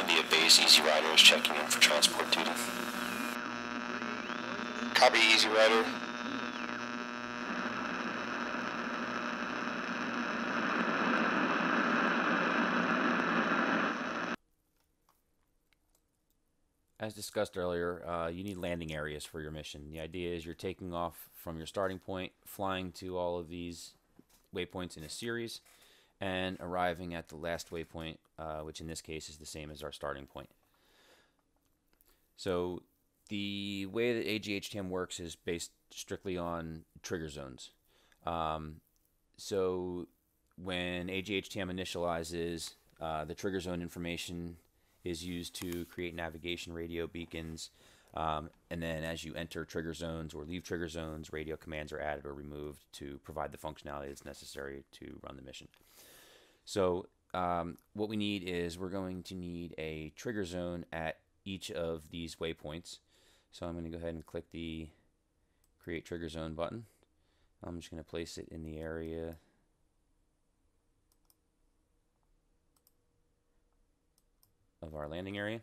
Columbia base, Easy Rider is checking in for transport duty. Copy, Easy Rider. As discussed earlier, you need landing areas for your mission. The idea is you're taking off from your starting point, flying to all of these waypoints in a series, and arriving at the last waypoint, which in this case is the same as our starting point. So the way that agHTM works is based strictly on trigger zones. So when agHTM initializes, the trigger zone information is used to create navigation radio beacons, and then as you enter trigger zones or leave trigger zones, radio commands are added or removed to provide the functionality that's necessary to run the mission. So what we need is we're going to need a trigger zone at each of these waypoints. So I'm going to go ahead and click the Create Trigger Zone button. I'm just going to place it in the area of our landing area.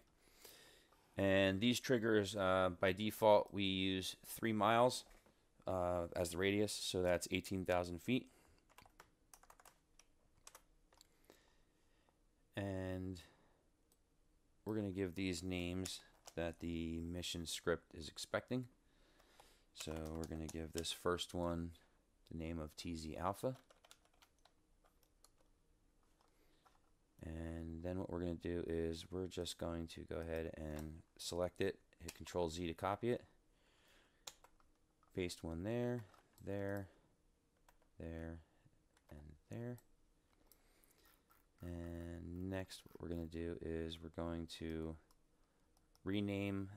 And these triggers, by default, we use 3 miles as the radius, so that's 18,000 feet. And we're going to give these names that the mission script is expecting. So we're going to give this first one the name of TZ Alpha. And then what we're going to do is we're just going to go ahead and select it, hit Control Z to copy it, paste one there, there, there, and there. And next what we're going to do is we're going to rename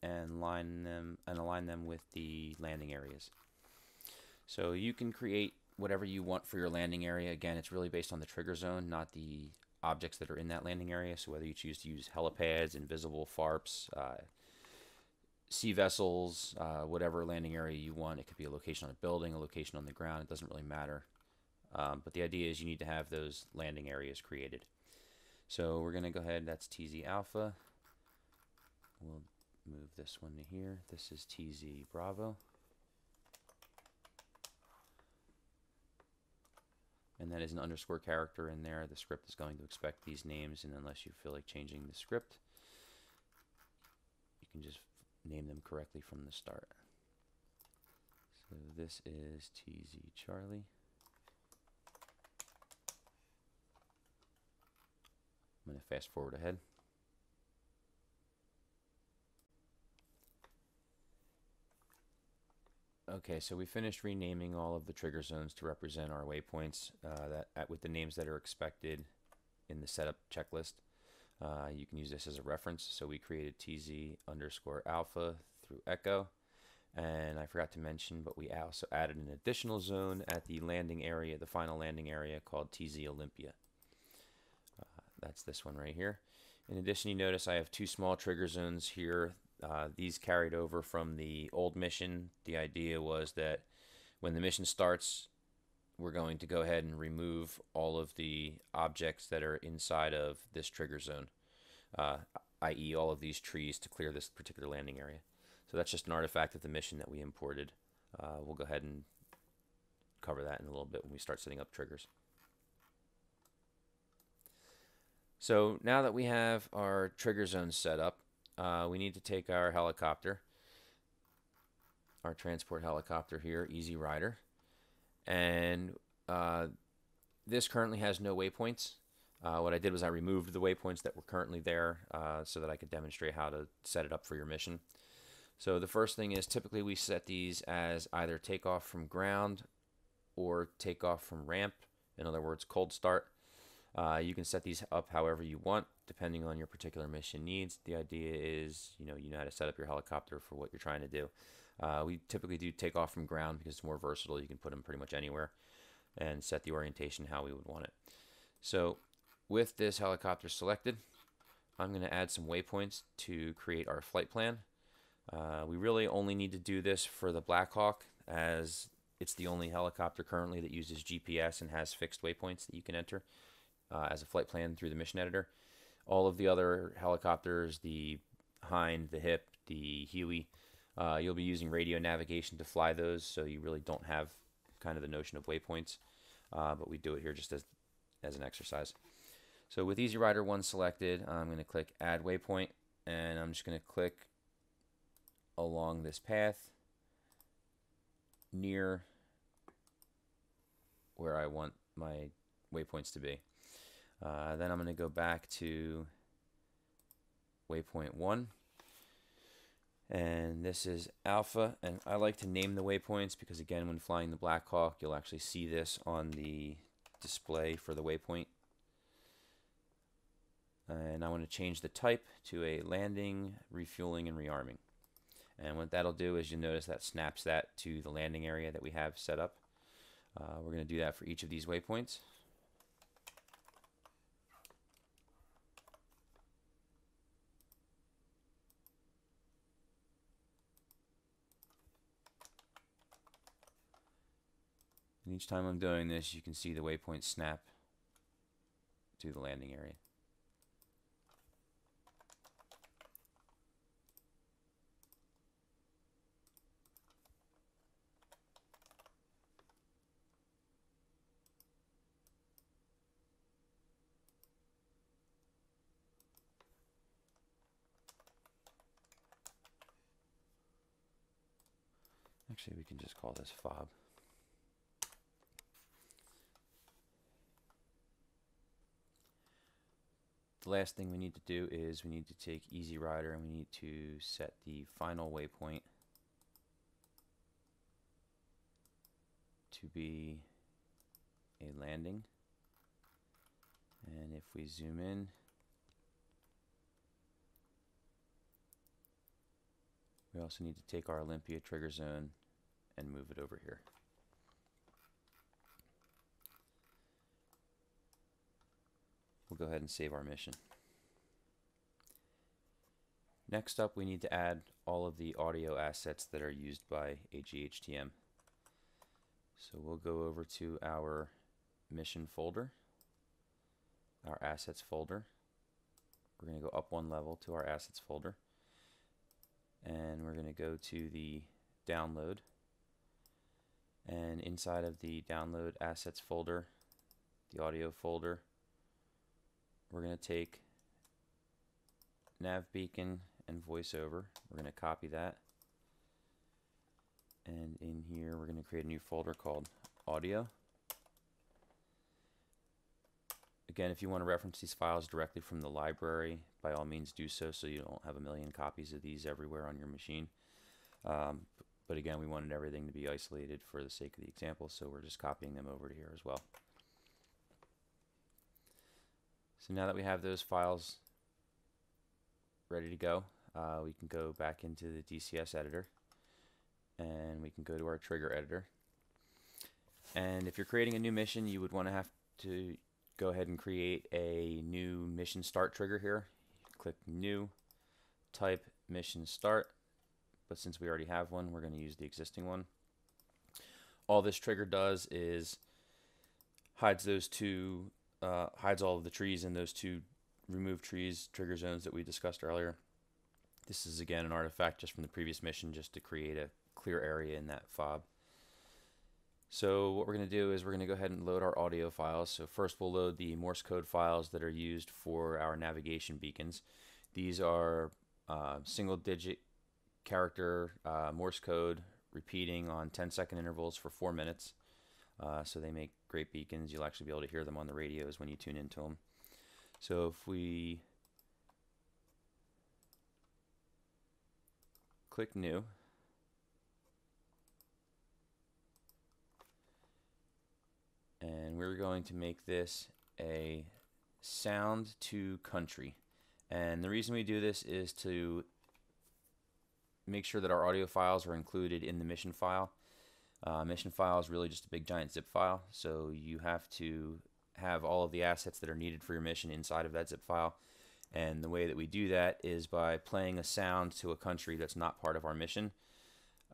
and align them with the landing areas. So you can create whatever you want for your landing area. Again, it's really based on the trigger zone, not the objects that are in that landing area. So whether you choose to use helipads, invisible FARPs, sea vessels, whatever landing area you want. It could be a location on a building, a location on the ground. It doesn't really matter. But the idea is you need to have those landing areas created. So we're going to go ahead, that's TZ Alpha. We'll move this one to here. This is TZ Bravo. And that is an underscore character in there. The script is going to expect these names, and unless you feel like changing the script, you can just name them correctly from the start. So this is TZ Charlie. I'm going to fast forward ahead. Okay, so we finished renaming all of the trigger zones to represent our waypoints with the names that are expected in the setup checklist. You can use this as a reference. So we created TZ underscore alpha through echo. And I forgot to mention, but we also added an additional zone at the landing area, the final landing area, called TZ Olympia. That's this one right here. In addition, you notice I have 2 small trigger zones here. These carried over from the old mission. The idea was that when the mission starts, we're going to go ahead and remove all of the objects that are inside of this trigger zone, i.e. all of these trees, to clear this particular landing area. So that's just an artifact of the mission that we imported. We'll go ahead and cover that in a little bit when we start setting up triggers. So now that we have our trigger zones set up, we need to take our helicopter, our transport helicopter here, Easy Rider, and this currently has no waypoints. What I did was I removed the waypoints that were currently there so that I could demonstrate how to set it up for your mission. So the first thing is typically we set these as either takeoff from ground or takeoff from ramp, in other words, cold start. You can set these up however you want, depending on your particular mission needs. The idea is, you know how to set up your helicopter for what you're trying to do. We typically do take off from ground because it's more versatile. You can put them pretty much anywhere and set the orientation how we would want it. So with this helicopter selected, I'm going to add some waypoints to create our flight plan. We really only need to do this for the Black Hawk, as it's the only helicopter currently that uses GPS and has fixed waypoints that you can enter as a flight plan through the mission editor. All of the other helicopters, the Hind, the Hip, the Huey, you'll be using radio navigation to fly those, so you really don't have kind of the notion of waypoints, but we do it here just as an exercise. So with Easy Rider 1 selected, I'm going to click Add Waypoint, and I'm just going to click along this path near where I want my waypoints to be. Then I'm going to go back to waypoint 1, and this is alpha, and I like to name the waypoints because, again, when flying the Black Hawk, you'll actually see this on the display for the waypoint. And I want to change the type to a landing, refueling, and rearming. And what that'll do is you'll notice that snaps that to the landing area that we have set up. We're going to do that for each of these waypoints. And each time I'm doing this, you can see the waypoint snap to the landing area. Actually, we can just call this fob. The last thing we need to do is we need to take Easy Rider and we need to set the final waypoint to be a landing. And if we zoom in, we also need to take our Olympia trigger zone and move it over here. We'll go ahead and save our mission. Next up, we need to add all of the audio assets that are used by agHTM. So we'll go over to our mission folder, our assets folder. We're going to go up one level to our assets folder, and we're going to go to the download, and inside of the download assets folder, the audio folder, we're going to take nav beacon and voiceover. We're going to copy that, and in here we're going to create a new folder called audio. Again, if you want to reference these files directly from the library, by all means do so, so you don't have a million copies of these everywhere on your machine. But again, we wanted everything to be isolated for the sake of the example, so we're just copying them over to here as well. So now that we have those files ready to go, we can go back into the DCS editor, and we can go to our trigger editor. And if you're creating a new mission, you would want to have to go ahead and create a new mission start trigger here. Click new, type mission start, but since we already have one, we're going to use the existing one. All this trigger does is hides those two, hides all of the trees in those two remove trees trigger zones that we discussed earlier. This is again an artifact just from the previous mission, just to create a clear area in that fob. So what we're going to do is we're going to go ahead and load our audio files. So first we'll load the Morse code files that are used for our navigation beacons. These are single digit character Morse code repeating on 10-second intervals for 4 minutes. So they make great beacons. You'll actually be able to hear them on the radios when you tune into them. So if we click new, and we're going to make this a sound to country. And the reason we do this is to make sure that our audio files are included in the mission file. Mission file is really just a big giant zip file, so you have to have all of the assets that are needed for your mission inside of that zip file. And the way that we do that is by playing a sound to a country that's not part of our mission.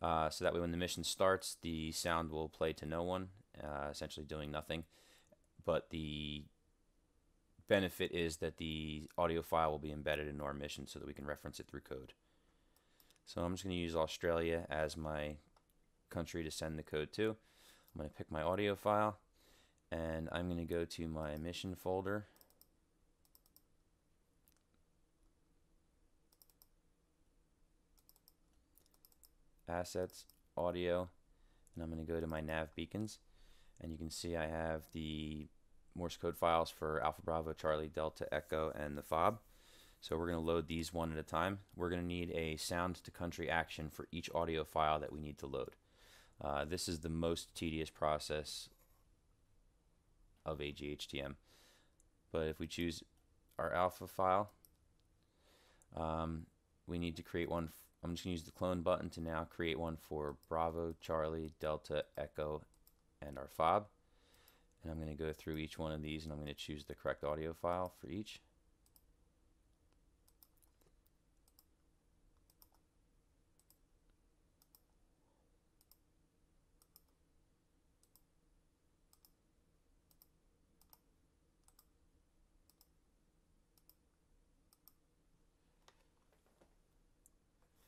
So that way when the mission starts, the sound will play to no one, essentially doing nothing. But the benefit is that the audio file will be embedded into our mission so that we can reference it through code. So I'm just going to use Australia as my country to send the code to. I'm going to pick my audio file, and I'm going to go to my mission folder. Assets, audio, and I'm going to go to my nav beacons, and you can see I have the Morse code files for Alpha Bravo, Charlie, Delta, Echo, and the fob. So we're going to load these one at a time. We're going to need a sound to country action for each audio file that we need to load. This is the most tedious process of agHTM. But if we choose our alpha file, we need to create one. I'm just going to use the clone button to now create one for Bravo, Charlie, Delta, Echo, and our fob. And I'm going to go through each one of these, and I'm going to choose the correct audio file for each.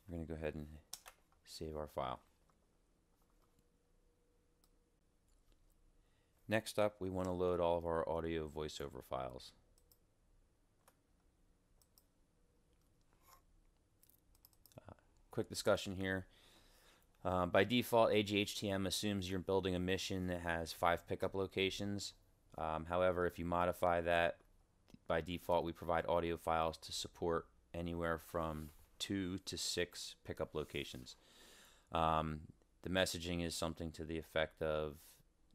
We're going to go ahead and save our file. Next up, we want to load all of our audio voiceover files. Quick discussion here. By default, agHTM assumes you're building a mission that has 5 pickup locations. However, if you modify that, by default we provide audio files to support anywhere from 2 to 6 pickup locations. The messaging is something to the effect of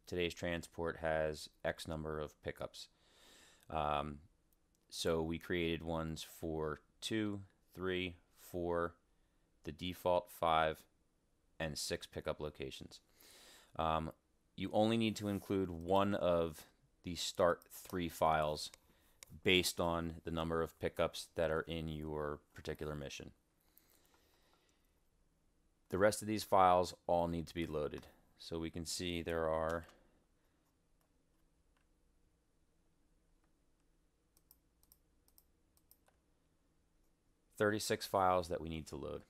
today's transport has X number of pickups. So we created ones for 2, 3, 4, the default 5, and 6 pickup locations. You only need to include one of the start 3 files based on the number of pickups that are in your particular mission. The rest of these files all need to be loaded. So we can see there are 36 files that we need to load.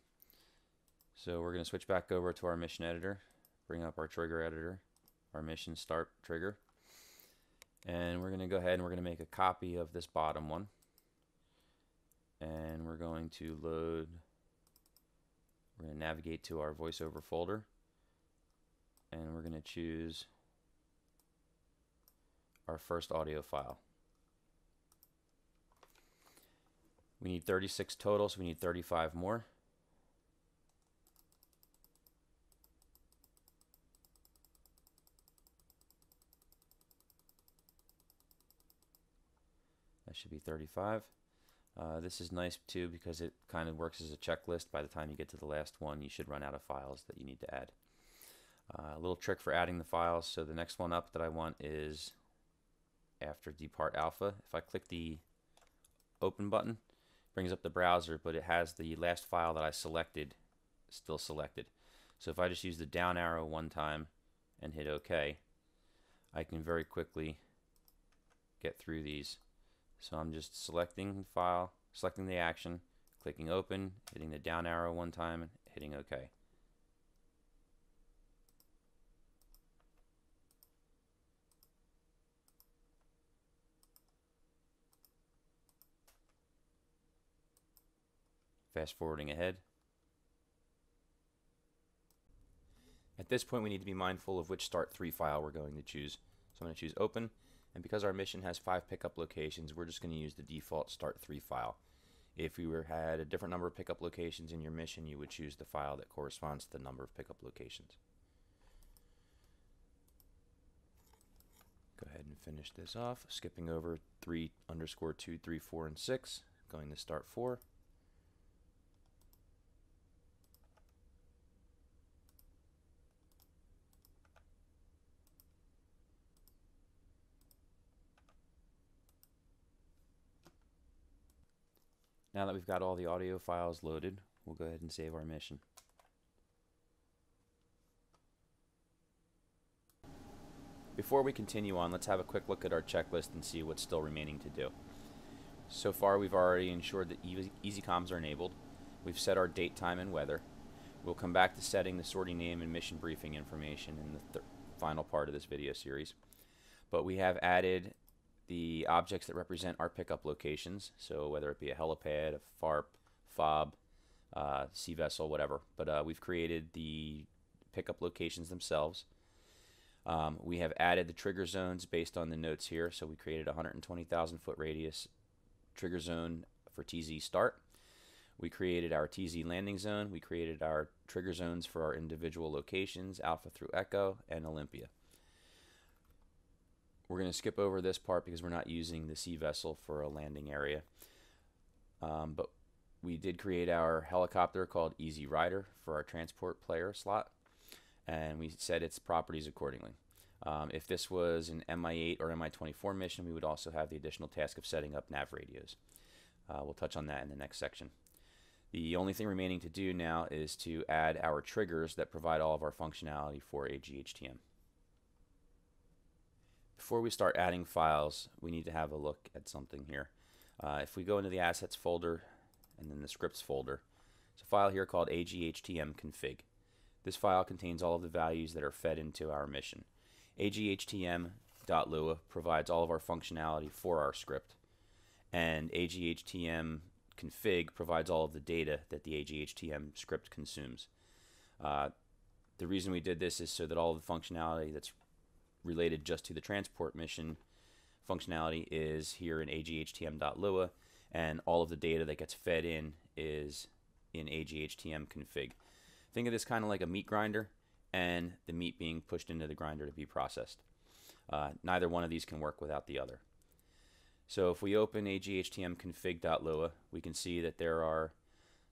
So we're going to switch back over to our mission editor, bring up our trigger editor, our mission start trigger, and we're going to go ahead and we're going to make a copy of this bottom one, and we're going to load, we're going to navigate to our voiceover folder, and we're going to choose our first audio file. We need 36 total, so we need 35 more. That should be 35. This is nice too because it kind of works as a checklist. By the time you get to the last one, you should run out of files that you need to add. A little trick for adding the files. So the next one up that I want is after depart alpha. If I click the open button, it brings up the browser, but it has the last file that I selected still selected. So if I just use the down arrow one time and hit OK, I can very quickly get through these. So I'm just selecting file, selecting the action, clicking open, hitting the down arrow one time, and hitting OK. Fast forwarding ahead. At this point we need to be mindful of which start 3 file we're going to choose. So I'm going to choose open, and because our mission has 5 pickup locations, we're just going to use the default start 3 file. If you had a different number of pickup locations in your mission, you would choose the file that corresponds to the number of pickup locations. Go ahead and finish this off, skipping over 3_2, 3, 4, and 6, going to start 4. Now that we've got all the audio files loaded, we'll go ahead and save our mission. Before we continue on, let's have a quick look at our checklist and see what's still remaining to do. So far we've already ensured that easy comms are enabled. We've set our date, time, and weather. We'll come back to setting the sortie name and mission briefing information in the final part of this video series. But we have added the objects that represent our pickup locations, so whether it be a helipad, a FARP, FOB, sea vessel, whatever. But we've created the pickup locations themselves. We have added the trigger zones based on the notes here, so we created a 120,000 foot radius trigger zone for TZ start. We created our TZ landing zone. We created our trigger zones for our individual locations, Alpha through Echo and Olympia. We're going to skip over this part because we're not using the sea vessel for a landing area. But we did create our helicopter called Easy Rider for our transport player slot, and we set its properties accordingly. If this was an MI8 or MI24 mission, we would also have the additional task of setting up nav radios. We'll touch on that in the next section. The only thing remaining to do now is to add our triggers that provide all of our functionality for agHTM. Before we start adding files, we need to have a look at something here. If we go into the Assets folder and then the Scripts folder, there's a file here called agHTMConfig. This file contains all of the values that are fed into our mission. agHTM.lua provides all of our functionality for our script, and agHTMConfig provides all of the data that the agHTM script consumes. The reason we did this is so that all of the functionality that's related just to the transport mission functionality is here in agHTM.lua, and all of the data that gets fed in is in agHTMConfig. Think of this kind of like a meat grinder, and the meat being pushed into the grinder to be processed. Neither one of these can work without the other. So if we open agHTMConfig.lua, we can see that there are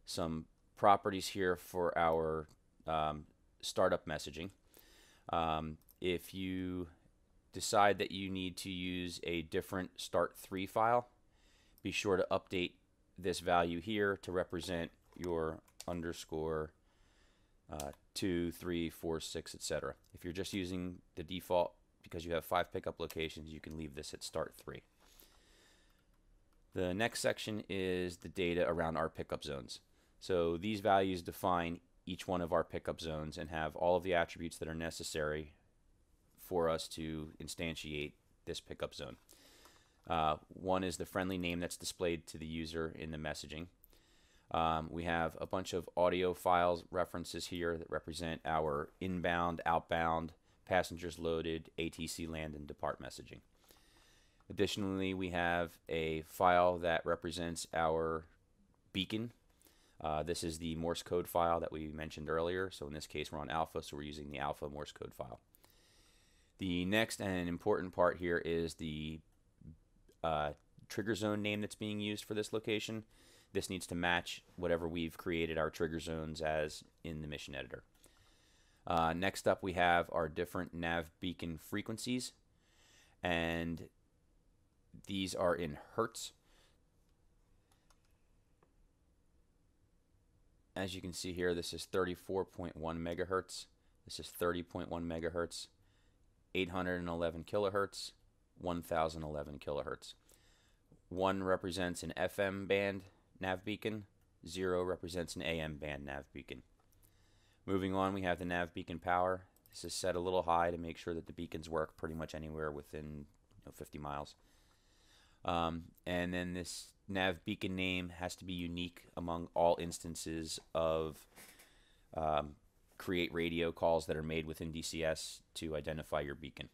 some properties here for our startup messaging. If you decide that you need to use a different start3 file, be sure to update this value here to represent your underscore 2, 3, 4, 6, etc. If you're just using the default because you have 5 pickup locations, you can leave this at start3. The next section is the data around our pickup zones. So these values define each one of our pickup zones and have all of the attributes that are necessary for us to instantiate this pickup zone. One is the friendly name that's displayed to the user in the messaging. We have a bunch of audio files references here that represent our inbound, outbound, passengers loaded, ATC land and depart messaging. Additionally, we have a file that represents our beacon. This is the Morse code file that we mentioned earlier. So in this case, we're on Alpha, so we're using the Alpha Morse code file. The next and important part here is the trigger zone name that's being used for this location. This needs to match whatever we've created our trigger zones as in the mission editor. Next up, we have our different nav beacon frequencies, and these are in hertz. As you can see here, this is 34.1 megahertz. This is 30.1 megahertz, 811 kilohertz, 1011 kilohertz. 1 represents an FM band nav beacon, 0 represents an AM band nav beacon. Moving on, we have the nav beacon power. This is set a little high to make sure that the beacons work pretty much anywhere within 50 miles. And then this nav beacon name has to be unique among all instances of create radio calls that are made within DCS to identify your beacon.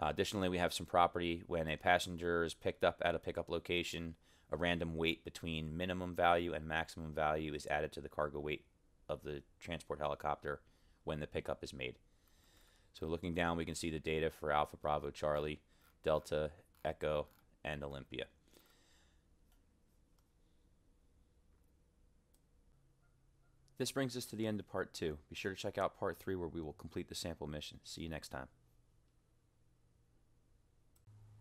Additionally, we have some property when a passenger is picked up at a pickup location, a random weight between minimum value and maximum value is added to the cargo weight of the transport helicopter when the pickup is made. So looking down, we can see the data for Alpha, Bravo, Charlie, Delta, Echo, and Olympia. This brings us to the end of part 2. Be sure to check out part 3 where we will complete the sample mission. See you next time.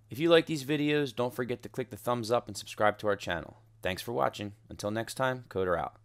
If you like these videos, don't forget to click the thumbs up and subscribe to our channel. Thanks for watching. Until next time, Coder out.